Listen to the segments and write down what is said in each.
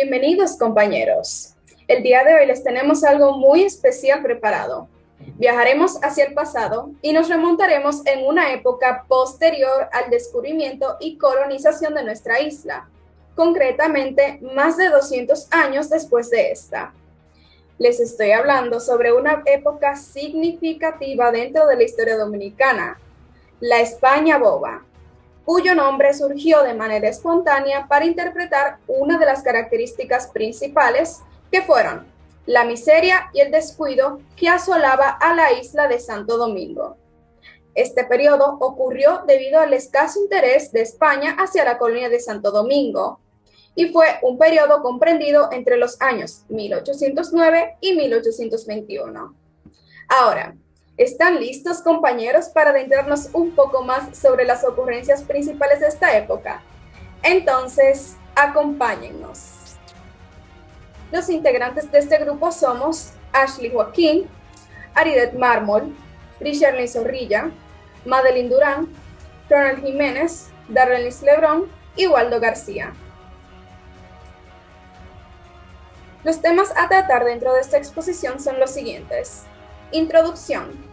Bienvenidos, compañeros. El día de hoy les tenemos algo muy especial preparado. Viajaremos hacia el pasado y nos remontaremos en una época posterior al descubrimiento y colonización de nuestra isla, concretamente más de 200 años después de esta. Les estoy hablando sobre una época significativa dentro de la historia dominicana, la España Boba, cuyo nombre surgió de manera espontánea para interpretar una de las características principales que fueron la miseria y el descuido que asolaba a la isla de Santo Domingo. Este periodo ocurrió debido al escaso interés de España hacia la colonia de Santo Domingo y fue un periodo comprendido entre los años 1809 y 1821. Ahora, ¿están listos, compañeros, para adentrarnos un poco más sobre las ocurrencias principales de esta época? Entonces, acompáñennos. Los integrantes de este grupo somos Ashley Joaquín, Aridet Mármol, Richarlyn Zorrilla, Madeline Durán, Ronald Jiménez, Darlenis Lebrón y Waldo García. Los temas a tratar dentro de esta exposición son los siguientes. Introducción,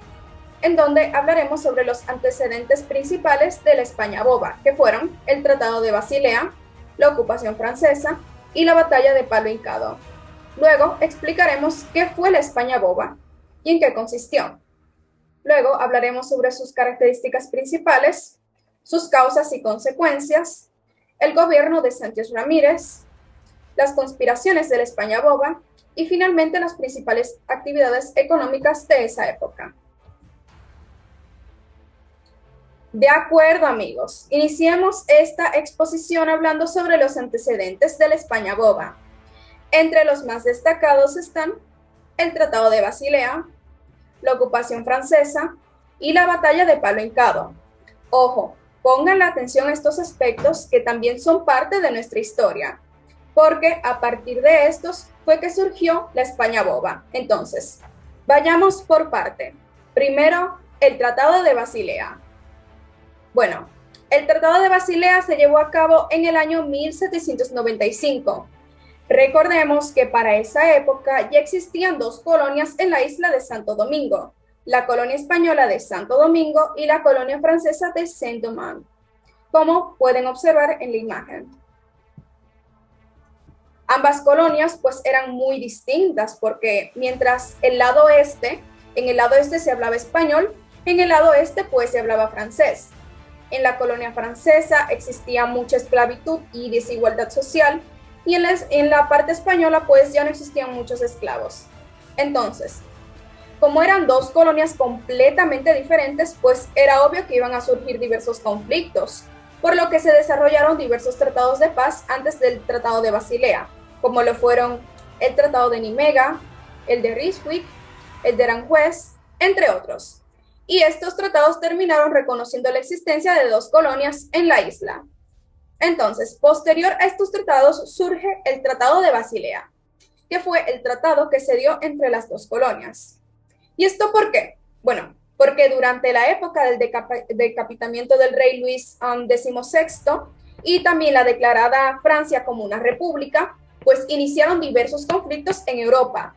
en donde hablaremos sobre los antecedentes principales de la España Boba, que fueron el Tratado de Basilea, la ocupación francesa y la batalla de Palo Hincado. Luego explicaremos qué fue la España Boba y en qué consistió. Luego hablaremos sobre sus características principales, sus causas y consecuencias, el gobierno de Sánchez Ramírez, las conspiraciones de la España Boba y finalmente las principales actividades económicas de esa época. De acuerdo, amigos, iniciemos esta exposición hablando sobre los antecedentes de la España Boba. Entre los más destacados están el Tratado de Basilea, la ocupación francesa y la batalla de Palo Hincado. Ojo, pongan la atención a estos aspectos que también son parte de nuestra historia, porque a partir de estos fue que surgió la España Boba. Entonces, vayamos por parte. Primero, el Tratado de Basilea. Bueno, el Tratado de Basilea se llevó a cabo en el año 1795. Recordemos que para esa época ya existían dos colonias en la isla de Santo Domingo, la colonia española de Santo Domingo y la colonia francesa de Saint-Domingue, como pueden observar en la imagen. Ambas colonias pues eran muy distintas porque mientras en el lado este se hablaba español, en el lado este pues se hablaba francés. En la colonia francesa existía mucha esclavitud y desigualdad social y en la parte española pues ya no existían muchos esclavos. Entonces, como eran dos colonias completamente diferentes, pues era obvio que iban a surgir diversos conflictos, por lo que se desarrollaron diversos tratados de paz antes del Tratado de Basilea, como lo fueron el Tratado de Nimega, el de Ryswick, el de Aranjuez, entre otros. Y estos tratados terminaron reconociendo la existencia de dos colonias en la isla. Entonces, posterior a estos tratados surge el Tratado de Basilea, que fue el tratado que se dio entre las dos colonias. ¿Y esto por qué? Bueno, porque durante la época del decapitamiento del rey Luis XVI y también la declarada Francia como una república, pues iniciaron diversos conflictos en Europa,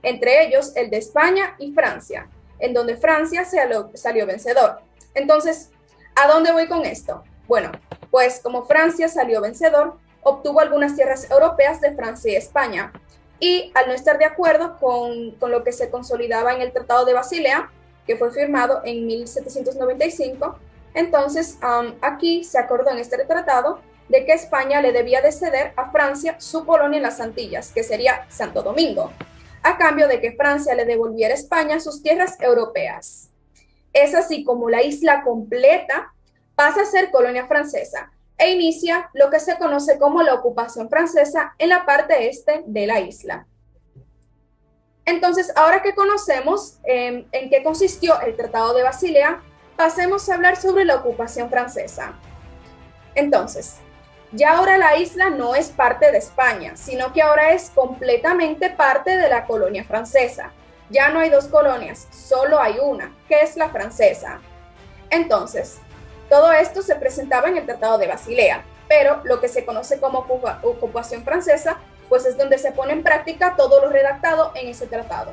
entre ellos el de España y Francia, en donde Francia salió vencedor. Entonces, ¿a dónde voy con esto? Bueno, pues como Francia salió vencedor, obtuvo algunas tierras europeas de Francia y España, y al no estar de acuerdo con lo que se consolidaba en el Tratado de Basilea, que fue firmado en 1795, entonces aquí se acordó en este tratado de que España le debía de ceder a Francia su colonia en las Antillas, que sería Santo Domingo, a cambio de que Francia le devolviera a España sus tierras europeas. Es así como la isla completa pasa a ser colonia francesa e inicia lo que se conoce como la ocupación francesa en la parte este de la isla. Entonces, ahora que conocemos en qué consistió el Tratado de Basilea, pasemos a hablar sobre la ocupación francesa. Entonces, ya ahora la isla no es parte de España, sino que ahora es completamente parte de la colonia francesa. Ya no hay dos colonias, solo hay una, que es la francesa. Entonces, todo esto se presentaba en el Tratado de Basilea, pero lo que se conoce como ocupación francesa pues es donde se pone en práctica todo lo redactado en ese tratado.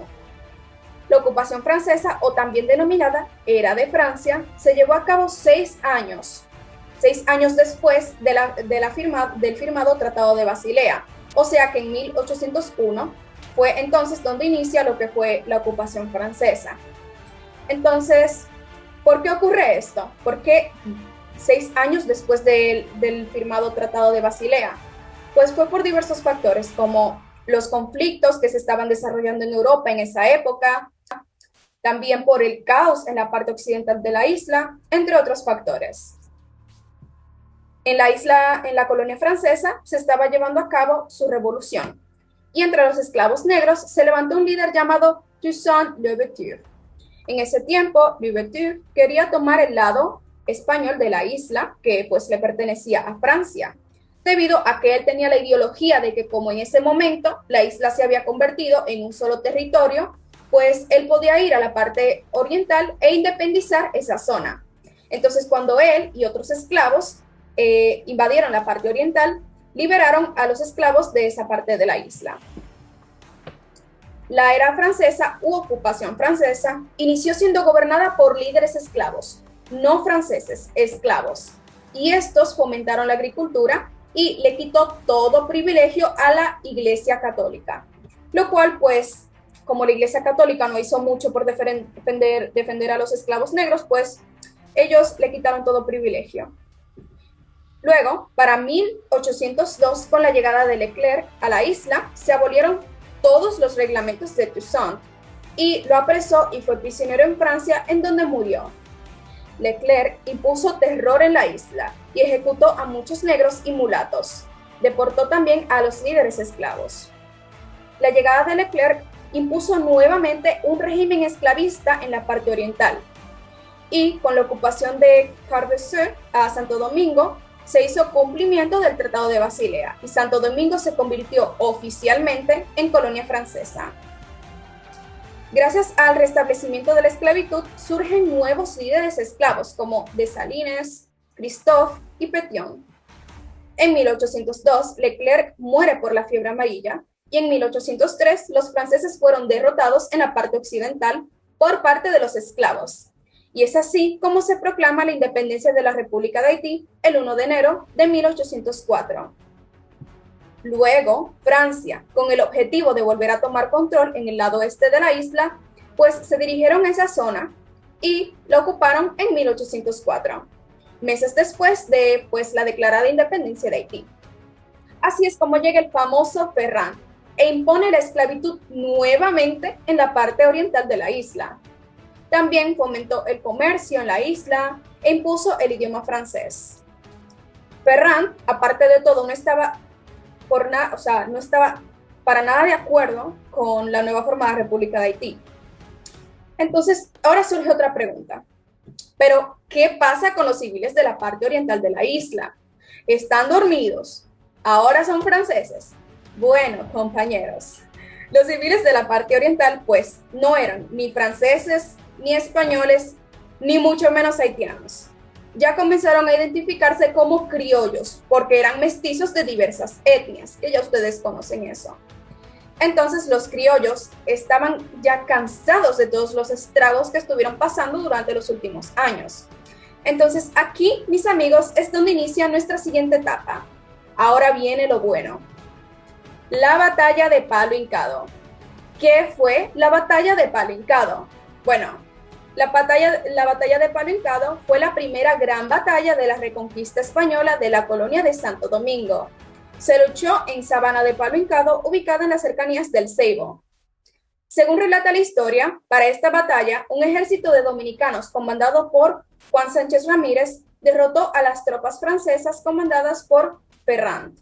La ocupación francesa, o también denominada Era de Francia, se llevó a cabo 6 años después del firmado Tratado de Basilea, o sea que en 1801 fue entonces donde inicia lo que fue la ocupación francesa. Entonces, ¿por qué ocurre esto? ¿Por qué 6 años después del firmado Tratado de Basilea? Pues fue por diversos factores, como los conflictos que se estaban desarrollando en Europa en esa época, también por el caos en la parte occidental de la isla, entre otros factores. En la colonia francesa, se estaba llevando a cabo su revolución, y entre los esclavos negros se levantó un líder llamado Toussaint Louverture. En ese tiempo, Louverture quería tomar el lado español de la isla, que pues le pertenecía a Francia, debido a que él tenía la ideología de que como en ese momento la isla se había convertido en un solo territorio, pues él podía ir a la parte oriental e independizar esa zona. Entonces, cuando él y otros esclavos invadieron la parte oriental, liberaron a los esclavos de esa parte de la isla. La era francesa u ocupación francesa inició siendo gobernada por líderes esclavos, no franceses, esclavos, y estos fomentaron la agricultura y le quitó todo privilegio a la Iglesia Católica, lo cual pues como la Iglesia Católica no hizo mucho por defender a los esclavos negros, pues ellos le quitaron todo privilegio. Luego, para 1802, con la llegada de Leclerc a la isla, se abolieron todos los reglamentos de Toussaint y lo apresó y fue prisionero en Francia, en donde murió. Leclerc impuso terror en la isla y ejecutó a muchos negros y mulatos. Deportó también a los líderes esclavos. La llegada de Leclerc impuso nuevamente un régimen esclavista en la parte oriental, y con la ocupación de Quart-d'Orsay a Santo Domingo, se hizo cumplimiento del Tratado de Basilea y Santo Domingo se convirtió oficialmente en colonia francesa. Gracias al restablecimiento de la esclavitud, surgen nuevos líderes esclavos como Dessalines, Christophe y Pétion. En 1802, Leclerc muere por la fiebre amarilla y en 1803 los franceses fueron derrotados en la parte occidental por parte de los esclavos. Y es así como se proclama la independencia de la República de Haití el 1 de enero de 1804. Luego, Francia, con el objetivo de volver a tomar control en el lado este de la isla, pues se dirigieron a esa zona y la ocuparon en 1804, meses después de pues, la declarada independencia de Haití. Así es como llega el famoso Ferrand e impone la esclavitud nuevamente en la parte oriental de la isla. También fomentó el comercio en la isla e impuso el idioma francés. Ferrand, aparte de todo, no estaba para nada de acuerdo con la nueva formada República de Haití. Entonces, ahora surge otra pregunta. Pero, ¿qué pasa con los civiles de la parte oriental de la isla? ¿Están dormidos? ¿Ahora son franceses? Bueno, compañeros, los civiles de la parte oriental, pues, no eran ni franceses, ni españoles, ni mucho menos haitianos. Ya comenzaron a identificarse como criollos, porque eran mestizos de diversas etnias, que ya ustedes conocen eso. Entonces los criollos estaban ya cansados de todos los estragos que estuvieron pasando durante los últimos años. Entonces aquí, mis amigos, es donde inicia nuestra siguiente etapa. Ahora viene lo bueno. La batalla de Palo Hincado. ¿Qué fue la batalla de Palo Hincado? Bueno, la batalla de Palo Hincado fue la primera gran batalla de la reconquista española de la colonia de Santo Domingo. Se luchó en Sabana de Palo Hincado, ubicada en las cercanías del Ceibo. Según relata la historia, para esta batalla, un ejército de dominicanos comandado por Juan Sánchez Ramírez derrotó a las tropas francesas comandadas por Ferrand.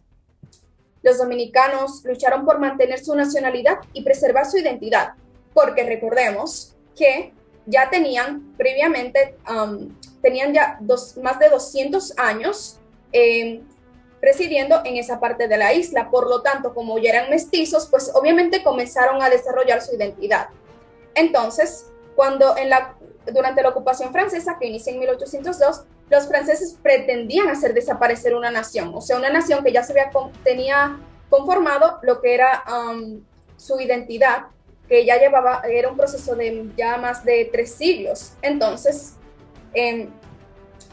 Los dominicanos lucharon por mantener su nacionalidad y preservar su identidad, porque recordemos que ya tenían previamente, más de 200 años residiendo en esa parte de la isla. Por lo tanto, como ya eran mestizos, pues obviamente comenzaron a desarrollar su identidad. Entonces, durante la ocupación francesa, que inicia en 1802, los franceses pretendían hacer desaparecer una nación, o sea, una nación que ya tenía conformado lo que era su identidad, que ya era un proceso de ya más de 3 siglos. Entonces,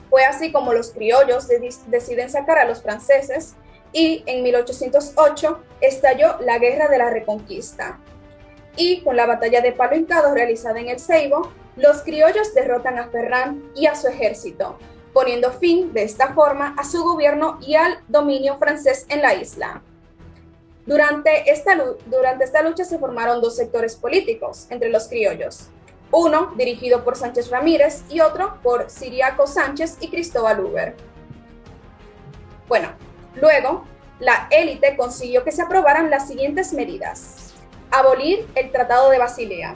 fue así como los criollos deciden sacar a los franceses y en 1808 estalló la Guerra de la Reconquista. Y con la batalla de Palo Hincado realizada en el Ceibo, los criollos derrotan a Ferran y a su ejército, poniendo fin de esta forma a su gobierno y al dominio francés en la isla. Durante esta lucha se formaron 2 sectores políticos entre los criollos, uno dirigido por Sánchez Ramírez y otro por Ciriaco Sánchez y Cristóbal Huber. Bueno, luego la élite consiguió que se aprobaran las siguientes medidas: abolir el Tratado de Basilea,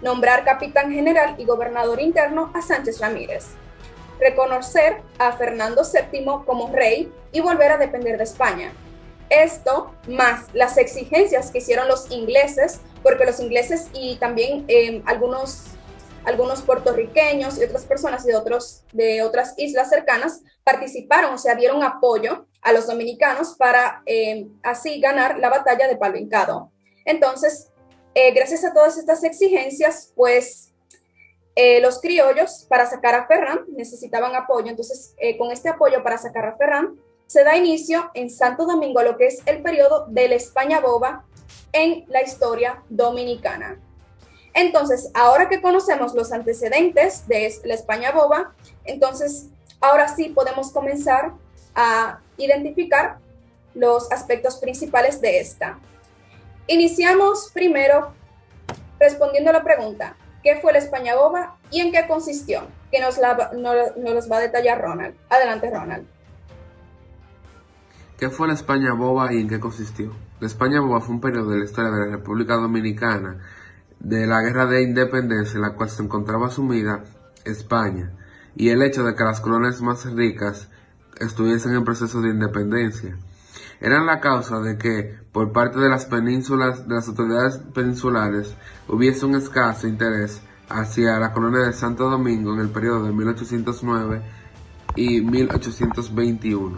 nombrar capitán general y gobernador interno a Sánchez Ramírez, reconocer a Fernando VII como rey y volver a depender de España. Esto más las exigencias que hicieron los ingleses, porque los ingleses y también algunos puertorriqueños y otras personas de otras islas cercanas participaron, o sea, dieron apoyo a los dominicanos para así ganar la batalla de Palo Hincado. Entonces, gracias a todas estas exigencias, pues los criollos para sacar a Ferran necesitaban apoyo. Entonces, con este apoyo para sacar a Ferran, se da inicio en Santo Domingo a lo que es el periodo de la España boba en la historia dominicana. Entonces, ahora que conocemos los antecedentes de la España boba, entonces ahora sí podemos comenzar a identificar los aspectos principales de esta. Iniciamos primero respondiendo a la pregunta: ¿qué fue la España boba y en qué consistió? Que nos va a detallar Ronald. Adelante, Ronald. ¿Qué fue la España boba y en qué consistió? La España boba fue un periodo de la historia de la República Dominicana de la Guerra de Independencia en la cual se encontraba sumida España y el hecho de que las colonias más ricas estuviesen en proceso de independencia. Eran la causa de que, por parte de las autoridades peninsulares, hubiese un escaso interés hacia la colonia de Santo Domingo en el periodo de 1809 y 1821.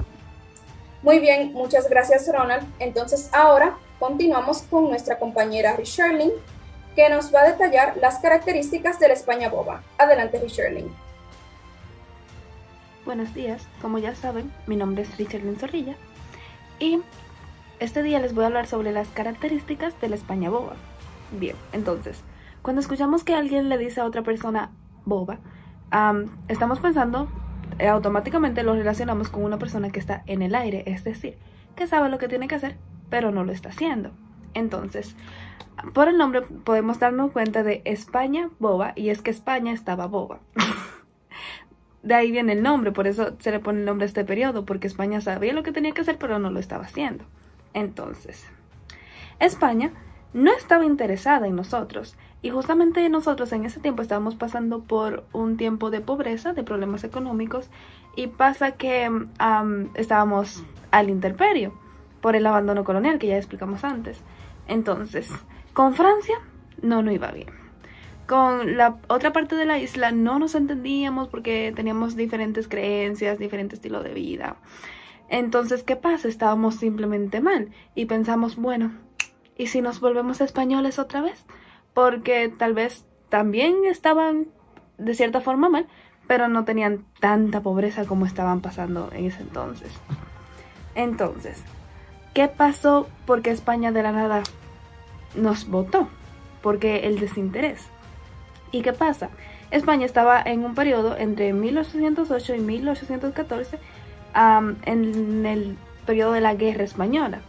Muy bien, muchas gracias, Ronald. Entonces ahora continuamos con nuestra compañera Richarlyn, que nos va a detallar las características de la España boba. Adelante, Richarlyn. Buenos días, como ya saben, mi nombre es Richarlyn Zorrilla y este día les voy a hablar sobre las características de la España boba. Bien, entonces, cuando escuchamos que alguien le dice a otra persona boba, estamos pensando, automáticamente lo relacionamos con una persona que está en el aire, es decir, que sabe lo que tiene que hacer, pero no lo está haciendo. Entonces, por el nombre podemos darnos cuenta de España boba, y es que España estaba boba. De ahí viene el nombre, por eso se le pone el nombre a este periodo, porque España sabía lo que tenía que hacer, pero no lo estaba haciendo. Entonces, España no estaba interesada en nosotros, y justamente nosotros en ese tiempo estábamos pasando por un tiempo de pobreza, de problemas económicos, y pasa que estábamos al intemperio por el abandono colonial que ya explicamos antes. Entonces, con Francia no iba bien. Con la otra parte de la isla no nos entendíamos porque teníamos diferentes creencias, diferente estilo de vida. Entonces, ¿qué pasa? Estábamos simplemente mal y pensamos, bueno, ¿y si nos volvemos españoles otra vez? Porque tal vez también estaban de cierta forma mal, pero no tenían tanta pobreza como estaban pasando en ese entonces. Entonces, ¿qué pasó? Porque España de la nada nos votó, porque el desinterés. ¿Y qué pasa? España estaba en un periodo entre 1808 y 1814, en el periodo de la Guerra Española.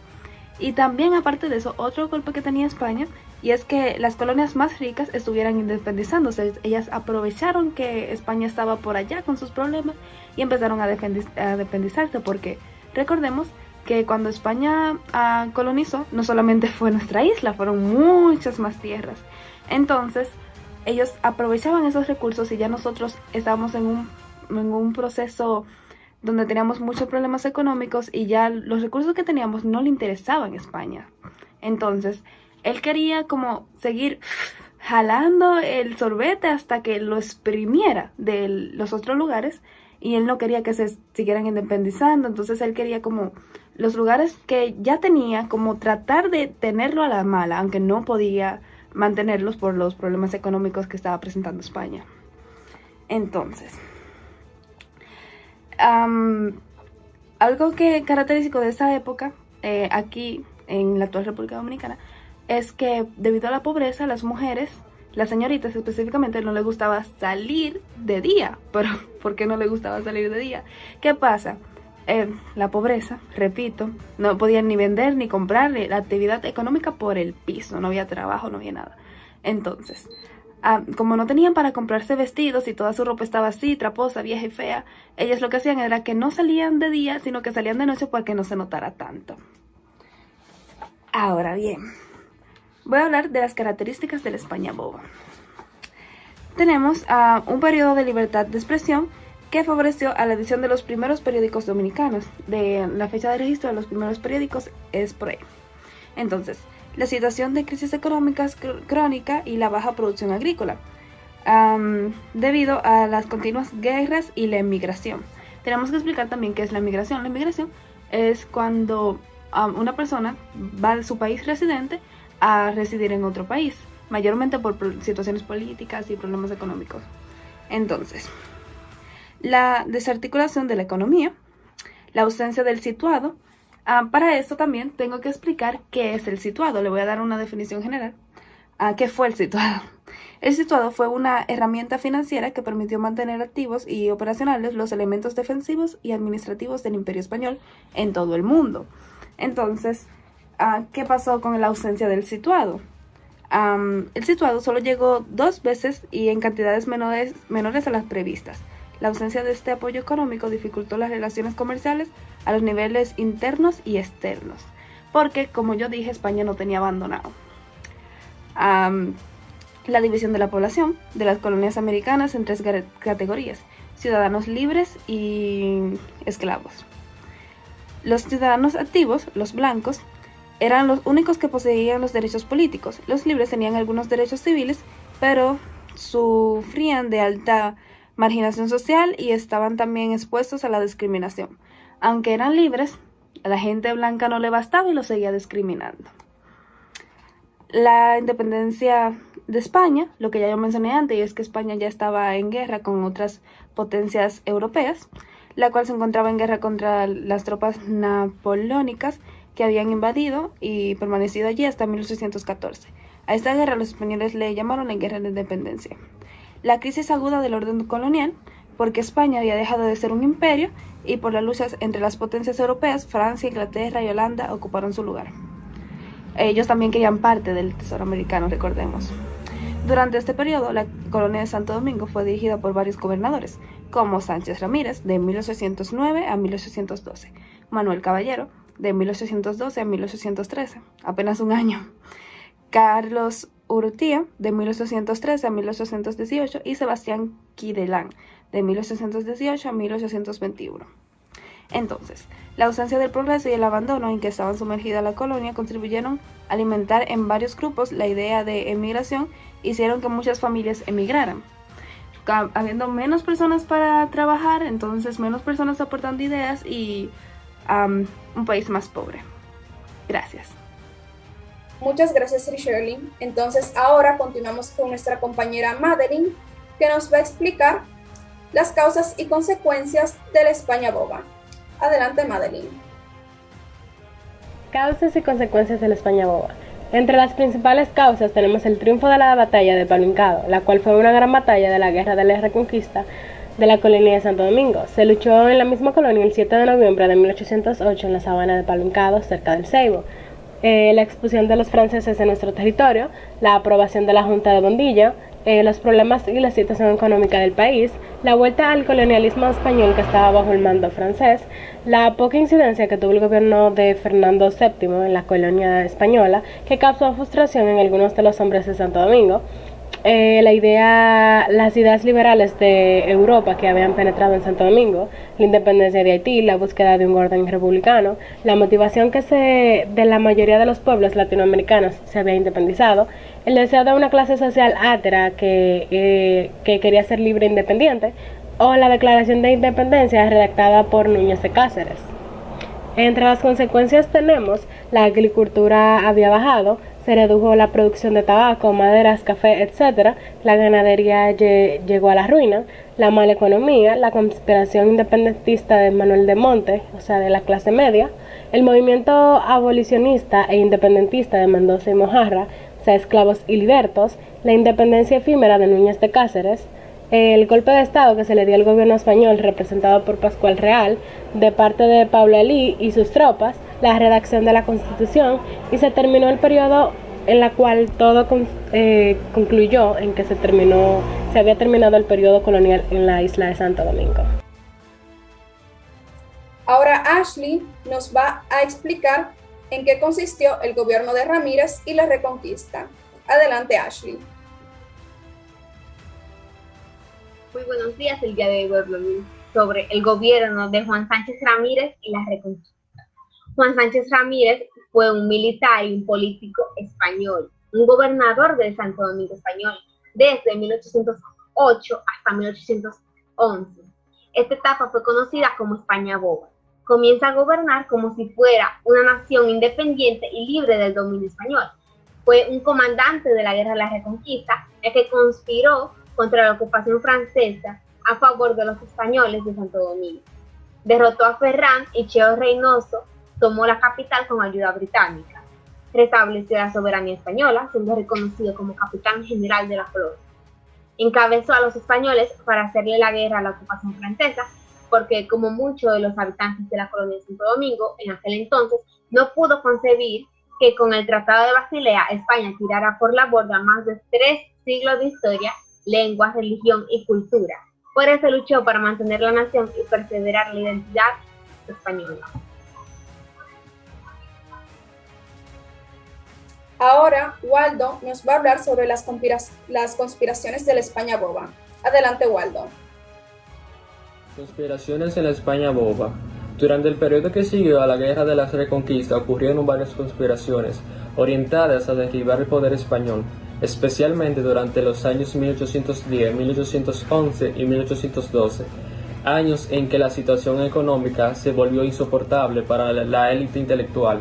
Y también, aparte de eso, otro golpe que tenía España, y es que las colonias más ricas estuvieran independizándose. Ellas aprovecharon que España estaba por allá con sus problemas y empezaron a independizarse, porque recordemos que cuando España colonizó, no solamente fue nuestra isla, fueron muchas más tierras. Entonces, ellos aprovechaban esos recursos y ya nosotros estábamos en un proceso donde teníamos muchos problemas económicos y ya los recursos que teníamos no le interesaban a España. Entonces, él quería como seguir jalando el sorbete hasta que lo exprimiera de los otros lugares y él no quería que se siguieran independizando, entonces él quería como los lugares que ya tenía, como tratar de tenerlo a la mala, aunque no podía mantenerlos por los problemas económicos que estaba presentando España. Entonces, algo que característico de esa época, aquí en la actual República Dominicana, es que debido a la pobreza, las mujeres, las señoritas específicamente, no les gustaba salir de día. Pero, ¿por qué no les gustaba salir de día? ¿Qué pasa? La pobreza, repito, no podían ni vender ni comprar, la actividad económica por el piso, no había trabajo, no había nada. Entonces, como no tenían para comprarse vestidos y toda su ropa estaba así, traposa, vieja y fea, ellas lo que hacían era que no salían de día, sino que salían de noche para que no se notara tanto. Ahora bien, voy a hablar de las características de la España boba. Tenemos un periodo de libertad de expresión que favoreció a la edición de los primeros periódicos dominicanos. De la fecha de registro de los primeros periódicos es por ahí. Entonces, la situación de crisis económicas crónica y la baja producción agrícola, debido a las continuas guerras y la emigración. Tenemos que explicar también qué es la emigración. La emigración es cuando una persona va de su país residente a residir en otro país, mayormente por situaciones políticas y problemas económicos. Entonces, la desarticulación de la economía, la ausencia del situado. Para esto también tengo que explicar qué es el situado. Le voy a dar una definición general. ¿Qué fue el situado? El situado fue una herramienta financiera que permitió mantener activos y operacionales los elementos defensivos y administrativos del Imperio Español en todo el mundo. Entonces, ¿qué pasó con la ausencia del situado? El situado solo llegó 2 veces y en cantidades menores a las previstas. La ausencia de este apoyo económico dificultó las relaciones comerciales a los niveles internos y externos, porque, como yo dije, España no tenía abandonado. La división de la población de las colonias americanas en 3 categorías: ciudadanos libres y esclavos. Los ciudadanos activos, los blancos, eran los únicos que poseían los derechos políticos. Los libres tenían algunos derechos civiles, pero sufrían de alta marginación social y estaban también expuestos a la discriminación. Aunque eran libres, a la gente blanca no le bastaba y los seguía discriminando. La independencia de España, lo que ya yo mencioné antes, y es que España ya estaba en guerra con otras potencias europeas, la cual se encontraba en guerra contra las tropas napoleónicas que habían invadido y permanecido allí hasta 1814. A esta guerra los españoles le llamaron la Guerra de Independencia. La crisis aguda del orden colonial, porque España había dejado de ser un imperio y por las luchas entre las potencias europeas, Francia, Inglaterra y Holanda ocuparon su lugar. Ellos también querían parte del tesoro americano, recordemos. Durante este periodo, la colonia de Santo Domingo fue dirigida por varios gobernadores, como Sánchez Ramírez, de 1809 a 1812, Manuel Caballero, de 1812 a 1813, apenas un año, Carlos Urrutia, de 1813 a 1818, y Sebastián Quidelán, de 1818 a 1821. Entonces, la ausencia del progreso y el abandono en que estaban sumergida la colonia contribuyeron a alimentar en varios grupos la idea de emigración e hicieron que muchas familias emigraran. Habiendo menos personas para trabajar, entonces menos personas aportando ideas y un país más pobre. Gracias. Muchas gracias, Shirley. Entonces, ahora continuamos con nuestra compañera Madeline, que nos va a explicar las causas y consecuencias de la España boba. Adelante, Madeline. Causas y consecuencias de la España boba. Entre las principales causas tenemos el triunfo de la batalla de Paluncado, la cual fue una gran batalla de la Guerra de la Reconquista de la colonia de Santo Domingo. Se luchó en la misma colonia el 7 de noviembre de 1808 en la sabana de Paluncado, cerca del Ceibo. La expulsión de los franceses de nuestro territorio, la aprobación de la Junta de Bondilla, los problemas y la situación económica del país, la vuelta al colonialismo español que estaba bajo el mando francés, la poca incidencia que tuvo el gobierno de Fernando VII en la colonia española, que causó frustración en algunos de los hombres de Santo Domingo, las ideas liberales de Europa que habían penetrado en Santo Domingo, la independencia de Haití, la búsqueda de un orden republicano, la motivación de la mayoría de los pueblos latinoamericanos se había independizado, el deseo de una clase social átera que quería ser libre e independiente, o la Declaración de Independencia redactada por Núñez de Cáceres. Entre las consecuencias tenemos la agricultura había bajado, se redujo la producción de tabaco, maderas, café, etc. La ganadería llegó a la ruina, la mala economía, la conspiración independentista de Manuel de Monte, o sea, de la clase media, el movimiento abolicionista e independentista de Mendoza y Mojarra, o sea, esclavos y libertos, la independencia efímera de Núñez de Cáceres, el golpe de Estado que se le dio al gobierno español representado por Pascual Real de parte de Pablo Elí y sus tropas, la redacción de la Constitución y se terminó el periodo en la cual todo concluyó en que se había terminado el periodo colonial en la isla de Santo Domingo. Ahora Ashley nos va a explicar en qué consistió el gobierno de Ramírez y la Reconquista. Adelante, Ashley. Muy buenos días, el día de hoy voy a hablar sobre el gobierno de Juan Sánchez Ramírez y la Reconquista. Juan Sánchez Ramírez fue un militar y un político español, un gobernador de Santo Domingo español, desde 1808 hasta 1811. Esta etapa fue conocida como España Boba. Comienza a gobernar como si fuera una nación independiente y libre del dominio español. Fue un comandante de la Guerra de la Reconquista, el que conspiró contra la ocupación francesa a favor de los españoles de Santo Domingo. Derrotó a Ferrán y Cheo Reynoso tomó la capital con ayuda británica. Restableció la soberanía española, siendo reconocido como capitán general de la flota. Encabezó a los españoles para hacerle la guerra a la ocupación francesa, porque como muchos de los habitantes de la colonia de Santo Domingo en aquel entonces, no pudo concebir que con el Tratado de Basilea España tirara por la borda más de 3 siglos de historia, lengua, religión y cultura. Por eso luchó para mantener la nación y perseverar la identidad española. Ahora Waldo nos va a hablar sobre las conspiraciones de la España Boba. Adelante, Waldo. Conspiraciones en la España Boba. Durante el periodo que siguió a la Guerra de la Reconquista ocurrieron varias conspiraciones orientadas a derribar el poder español, especialmente durante los años 1810, 1811 y 1812, años en que la situación económica se volvió insoportable para la élite intelectual.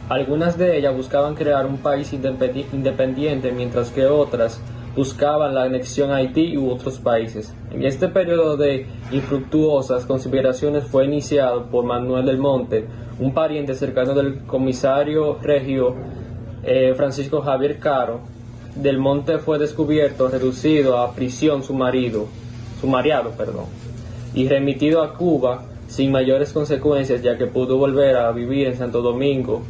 Algunas de ellas buscaban crear un país independiente, mientras que otras buscaban la anexión a Haití u otros países. En este periodo de infructuosas conspiraciones fue iniciado por Manuel del Monte, un pariente cercano del comisario regio Francisco Javier Caro. Del Monte fue descubierto, reducido a prisión sumariado, y remitido a Cuba sin mayores consecuencias, ya que pudo volver a vivir en Santo Domingo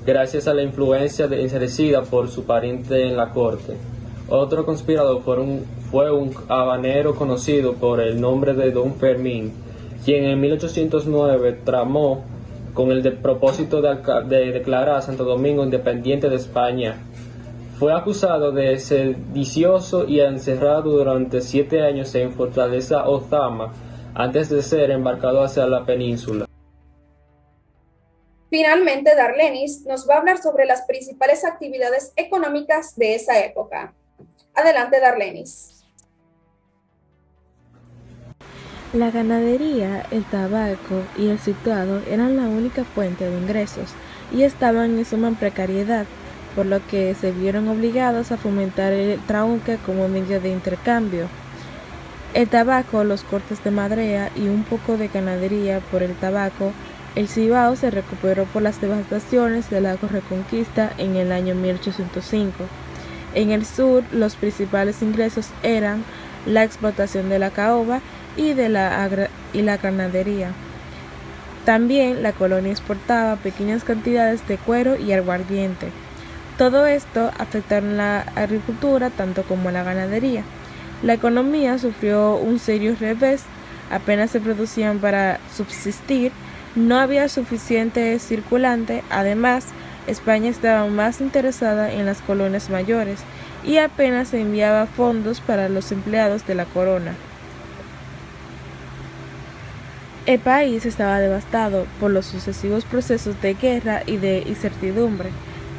gracias a la influencia ejercida por su pariente en la corte. Otro conspirador fue un habanero conocido por el nombre de Don Fermín, quien en 1809 tramó con el propósito de declarar a Santo Domingo independiente de España. Fue acusado de sedicioso y encerrado durante 7 años en Fortaleza Ozama, antes de ser embarcado hacia la península. Finalmente, Darlenis nos va a hablar sobre las principales actividades económicas de esa época. Adelante, Darlenis. La ganadería, el tabaco y el situado eran la única fuente de ingresos y estaban en suma precariedad, por lo que se vieron obligados a fomentar el trahunque como medio de intercambio. El tabaco, los cortes de madera y un poco de ganadería por el tabaco. El Cibao se recuperó por las devastaciones de la Reconquista en el año 1805. En el sur, los principales ingresos eran la explotación de la caoba y la ganadería. También la colonia exportaba pequeñas cantidades de cuero y aguardiente. Todo esto afectaron la agricultura tanto como la ganadería. La economía sufrió un serio revés, apenas se producían para subsistir, no había suficiente circulante, además España estaba más interesada en las colonias mayores y apenas se enviaba fondos para los empleados de la corona. El país estaba devastado por los sucesivos procesos de guerra y de incertidumbre.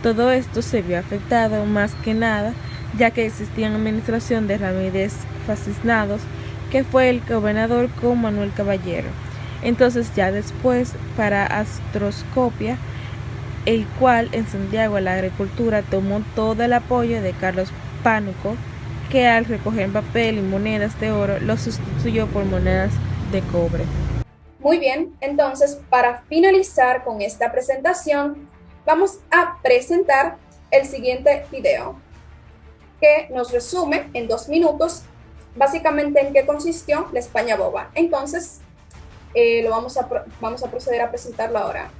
Todo esto se vio afectado más que nada, ya que existía una administración de Ramírez fascinados que fue el gobernador con Manuel Caballero. Entonces ya después para Astroscopia, el cual en Santiago la agricultura tomó todo el apoyo de Carlos Pánuco, que al recoger papel y monedas de oro lo sustituyó por monedas de cobre. Muy bien, entonces para finalizar con esta presentación, vamos a presentar el siguiente video, que nos resume en 2 minutos básicamente en qué consistió la España boba. Entonces, vamos a proceder a presentarlo ahora.